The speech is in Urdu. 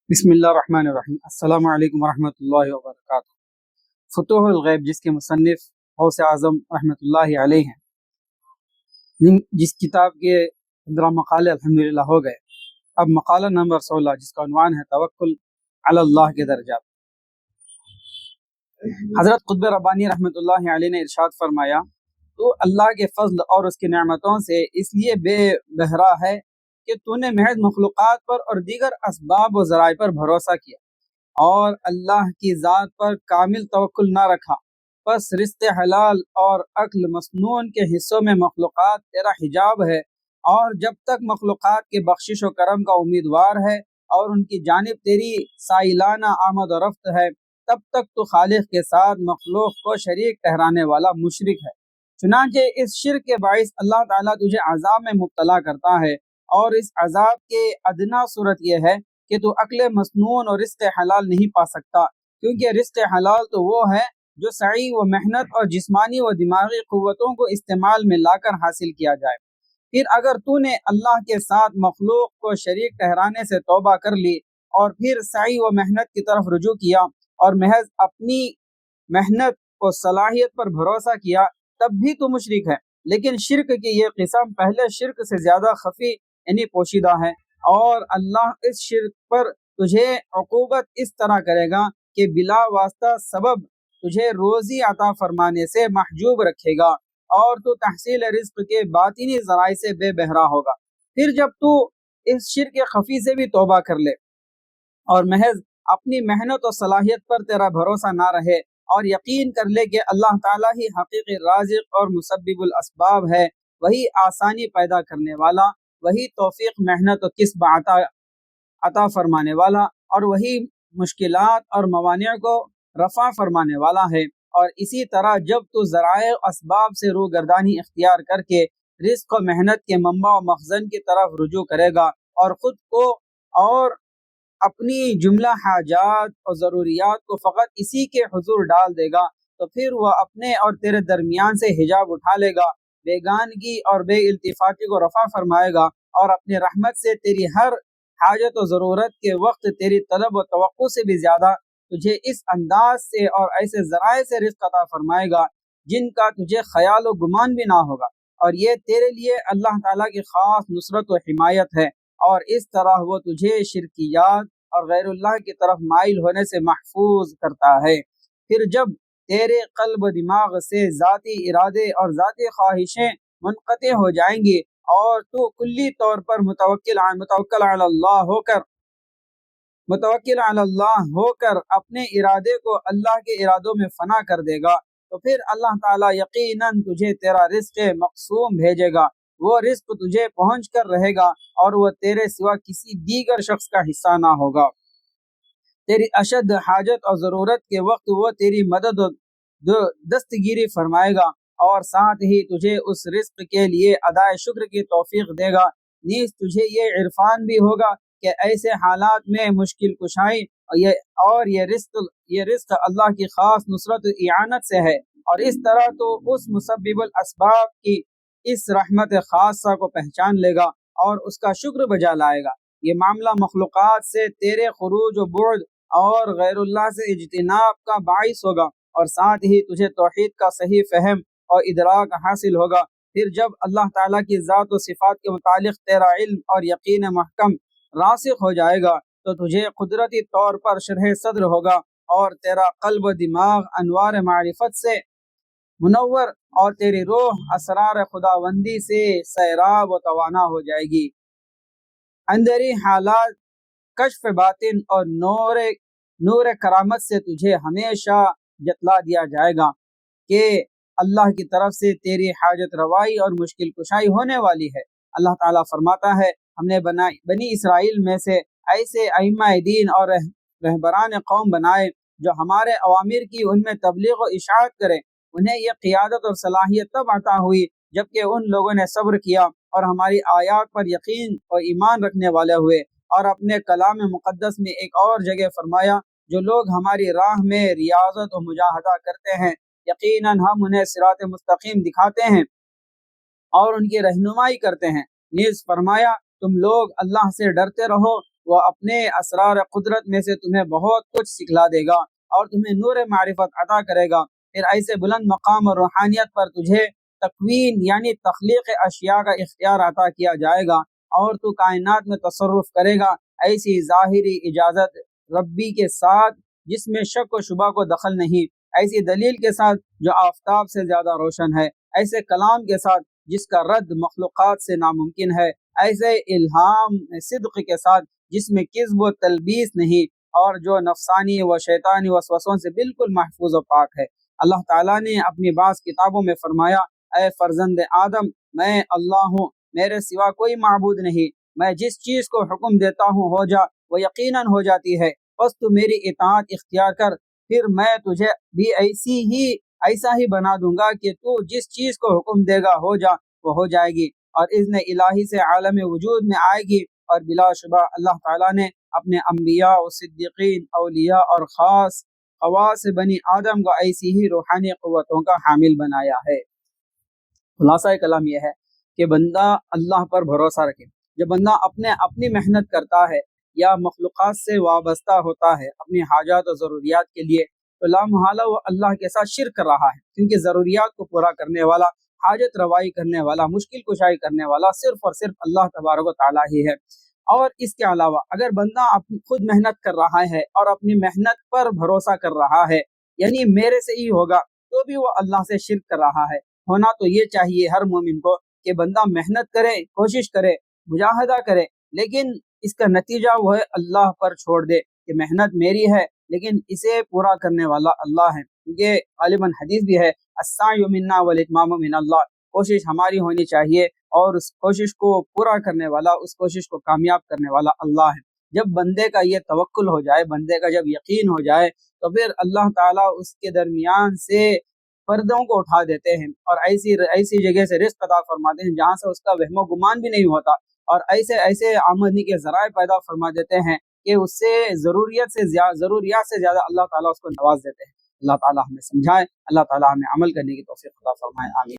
بسم اللہ الرحمن الرحیم۔ السلام علیکم ورحمۃ اللہ وبرکاتہ۔ فتوح الغیب جس کے مصنف غوث اعظم رحمۃ اللہ علیہ ہیں، جس کتاب کے 15 مقالے الحمدللہ ہو گئے، اب مقالہ نمبر 16 جس کا عنوان ہے توکل علی اللہ کے درجات۔ حضرت قطب ربانی رحمۃ اللہ علیہ نے ارشاد فرمایا، تو اللہ کے فضل اور اس کی نعمتوں سے اس لیے بے بہرا ہے کہ تو نے محض مخلوقات پر اور دیگر اسباب و ذرائع پر بھروسہ کیا اور اللہ کی ذات پر کامل توکل نہ رکھا۔ پس رزق حلال اور عقل مسنون کے حصوں میں مخلوقات تیرا حجاب ہے، اور جب تک مخلوقات کے بخشش و کرم کا امیدوار ہے اور ان کی جانب تیری سائلانہ آمد و رفت ہے، تب تک تو خالق کے ساتھ مخلوق کو شریک ٹھہرانے والا مشرک ہے۔ چنانچہ اس شرک کے باعث اللہ تعالیٰ تجھے عذاب میں مبتلا کرتا ہے، اور اس عذاب کے ادنا صورت یہ ہے کہ تو عقل مسنون اور رزق حلال نہیں پا سکتا، کیونکہ رزق حلال تو وہ ہے جو سعی و محنت اور جسمانی و دماغی قوتوں کو استعمال میں لا کر حاصل کیا جائے۔ پھر اگر تو نے اللہ کے ساتھ مخلوق کو شریک ٹھہرانے سے توبہ کر لی اور پھر سعی و محنت کی طرف رجوع کیا اور محض اپنی محنت و صلاحیت پر بھروسہ کیا، تب بھی تو مشرک ہے۔ لیکن شرک کی یہ قسم پہلے شرک سے زیادہ خفی یعنی پوشیدہ ہے، اور اللہ اس شرک پر تجھے عقوبت اس طرح کرے گا کہ بلا واسطہ سبب تجھے روزی عطا فرمانے سے محجوب رکھے گا، اور تو تحصیل رزق کے باطنی ذرائع سے بے بہرا ہوگا۔ پھر جب تو اس شرک خفی سے بھی توبہ کر لے اور محض اپنی محنت و صلاحیت پر تیرا بھروسہ نہ رہے، اور یقین کر لے کہ اللہ تعالیٰ ہی حقیقی رازق اور مسبب الاسباب ہے، وہی آسانی پیدا کرنے والا، وہی توفیق محنت و کسب عطا فرمانے والا، اور وہی مشکلات اور موانع کو رفع فرمانے والا ہے۔ اور اسی طرح جب تو ذرائع اسباب سے روگردانی اختیار کر کے رزق و محنت کے منبع و مخزن کی طرف رجوع کرے گا اور خود کو اور اپنی جملہ حاجات اور ضروریات کو فقط اسی کے حضور ڈال دے گا، تو پھر وہ اپنے اور تیرے درمیان سے حجاب اٹھا لے گا، بیگانگی اور بے التفاتی کو رفع فرمائے گا، اور اپنی رحمت سے تیری ہر حاجت و ضرورت کے وقت تیری طلب و توقع سے بھی زیادہ تجھے اس انداز سے اور ایسے ذرائع سے رزق عطا فرمائے گا جن کا تجھے خیال و گمان بھی نہ ہوگا، اور یہ تیرے لیے اللہ تعالیٰ کی خاص نصرت و حمایت ہے، اور اس طرح وہ تجھے شرکیات اور غیر اللہ کی طرف مائل ہونے سے محفوظ کرتا ہے۔ پھر جب تیرے قلب و دماغ سے ذاتی ارادے اور ذاتی خواہشیں منقطع ہو جائیں گی اور تو کلی طور پر متوکل علی اللہ ہو کر اپنے ارادے کو اللہ کے ارادوں میں فنا کر دے گا، تو پھر اللہ تعالیٰ یقیناً تجھے تیرا رزق مقسوم بھیجے گا۔ وہ رزق تجھے پہنچ کر رہے گا اور وہ تیرے سوا کسی دیگر شخص کا حصہ نہ ہوگا۔ تیری اشد حاجت اور ضرورت کے وقت وہ تیری مدد و دستگیری فرمائے گا، اور ساتھ ہی تجھے اس رزق کے لیے ادائے شکر کی توفیق دے گا۔ نیز تجھے یہ عرفان بھی ہوگا کہ ایسے حالات میں مشکل کشائی اور یہ رزق اللہ کی خاص نصرت و اعانت سے ہے، اور اس طرح تو اس مسبب الاسباب کی اس رحمت خاصہ کو پہچان لے گا اور اس کا شکر بجا لائے گا۔ یہ معاملہ مخلوقات سے تیرے خروج و بعد اور غیر اللہ سے اجتناب کا باعث ہوگا، اور ساتھ ہی تجھے توحید کا صحیح فہم اور ادراک حاصل ہوگا۔ پھر جب اللہ تعالیٰ کی ذات و صفات کے متعلق تیرا علم اور یقین محکم راسخ ہو جائے گا، تو تجھے قدرتی طور پر شرح صدر ہوگا، اور تیرا قلب و دماغ انوار معرفت سے منور، اور تیری روح اسرار خداوندی سے سیراب و توانا ہو جائے گی۔ اندری حالات کشف باطن اور نور کرامت سے تجھے ہمیشہ جتلا دیا جائے گا کہ اللہ کی طرف سے تیری حاجت روائی اور مشکل کشائی ہونے والی ہے۔ اللہ تعالیٰ فرماتا ہے، ہم نے بنی اسرائیل میں سے ایسے ائمہ دین اور رہبران قوم بنائے جو ہمارے اوامر کی ان میں تبلیغ و اشاعت کریں۔ انہیں یہ قیادت اور صلاحیت تب عطا ہوئی جبکہ ان لوگوں نے صبر کیا اور ہماری آیات پر یقین اور ایمان رکھنے والے ہوئے، اور اپنے کلام مقدس میں ایک اور جگہ فرمایا، جو لوگ ہماری راہ میں ریاضت و مجاہدہ کرتے ہیں، یقیناً ہم انہیں صراط مستقیم دکھاتے ہیں اور ان کی رہنمائی کرتے ہیں۔ نیز فرمایا، تم لوگ اللہ سے ڈرتے رہو، وہ اپنے اسرار قدرت میں سے تمہیں بہت کچھ سکھلا دے گا اور تمہیں نور معرفت عطا کرے گا۔ پھر ایسے بلند مقام اور روحانیت پر تجھے تکوین یعنی تخلیق اشیاء کا اختیار عطا کیا جائے گا اور تو کائنات میں تصرف کرے گا ایسی ظاہری اجازت ربی کے ساتھ جس میں شک و شبہ کو دخل نہیں، ایسی دلیل کے ساتھ جو آفتاب سے زیادہ روشن ہے، ایسے کلام کے ساتھ جس کا رد مخلوقات سے ناممکن ہے، ایسے الہام صدق کے ساتھ جس میں کذب و تلبیس نہیں اور جو نفسانی و شیطانی وسوسوں سے بالکل محفوظ و پاک ہے۔ اللہ تعالیٰ نے اپنی بعض کتابوں میں فرمایا، اے فرزند آدم، میں اللہ ہوں، میرے سوا کوئی معبود نہیں، میں جس چیز کو حکم دیتا ہوں ہو جا وہ یقیناً ہو جاتی ہے، بس تو میری اطاعت اختیار کر، پھر میں تجھے بھی ایسا ہی بنا دوں گا کہ تو جس چیز کو حکم دے گا ہو جا وہ ہو جائے گی اور اذن الہی سے عالم وجود میں آئے گی۔ اور بلا شبہ اللہ تعالیٰ نے اپنے انبیاء و صدیقین، اولیاء اور خواص بنی آدم کو ایسی ہی روحانی قوتوں کا حامل بنایا ہے۔ خلاصہ کلام یہ ہے کہ بندہ اللہ پر بھروسہ رکھے۔ جب بندہ اپنی محنت کرتا ہے یا مخلوقات سے وابستہ ہوتا ہے اپنی حاجات و ضروریات کے لیے، تو لا محالہ وہ اللہ کے ساتھ شرک کر رہا ہے، کیونکہ ضروریات کو پورا کرنے والا، حاجت روائی کرنے والا، مشکل کشائی کرنے والا صرف اور صرف اللہ تبارک و تعالیٰ ہی ہے۔ اور اس کے علاوہ اگر بندہ خود محنت کر رہا ہے اور اپنی محنت پر بھروسہ کر رہا ہے، یعنی میرے سے ہی ہوگا، تو بھی وہ اللہ سے شرک کر رہا ہے۔ ہونا تو یہ چاہیے ہر مومن کو کہ بندہ محنت کرے، کوشش کرے، مجاہدہ کرے، لیکن اس کا نتیجہ وہ ہے اللہ پر چھوڑ دے کہ محنت میری ہے لیکن اسے پورا کرنے والا اللہ ہے، کیونکہ غالباً حدیث بھی ہے السعی منا والاتمام من اللہ، کوشش ہماری ہونی چاہیے اور اس کوشش کو پورا کرنے والا، اس کوشش کو کامیاب کرنے والا اللہ ہے۔ جب بندے کا یہ توکل ہو جائے، بندے کا جب یقین ہو جائے، تو پھر اللہ تعالیٰ اس کے درمیان سے پردوں کو اٹھا دیتے ہیں اور ایسی جگہ سے رزق عطا فرماتے ہیں جہاں سے اس کا وہم و گمان بھی نہیں ہوتا، اور ایسے آمدنی کے ذرائع پیدا فرما دیتے ہیں کہ اس سے ضروریات سے زیادہ اللہ تعالیٰ اس کو نواز دیتے ہیں۔ اللہ تعالیٰ ہمیں سمجھائے، اللہ تعالیٰ ہمیں عمل کرنے کی توفیق عطا فرمائے، آمین۔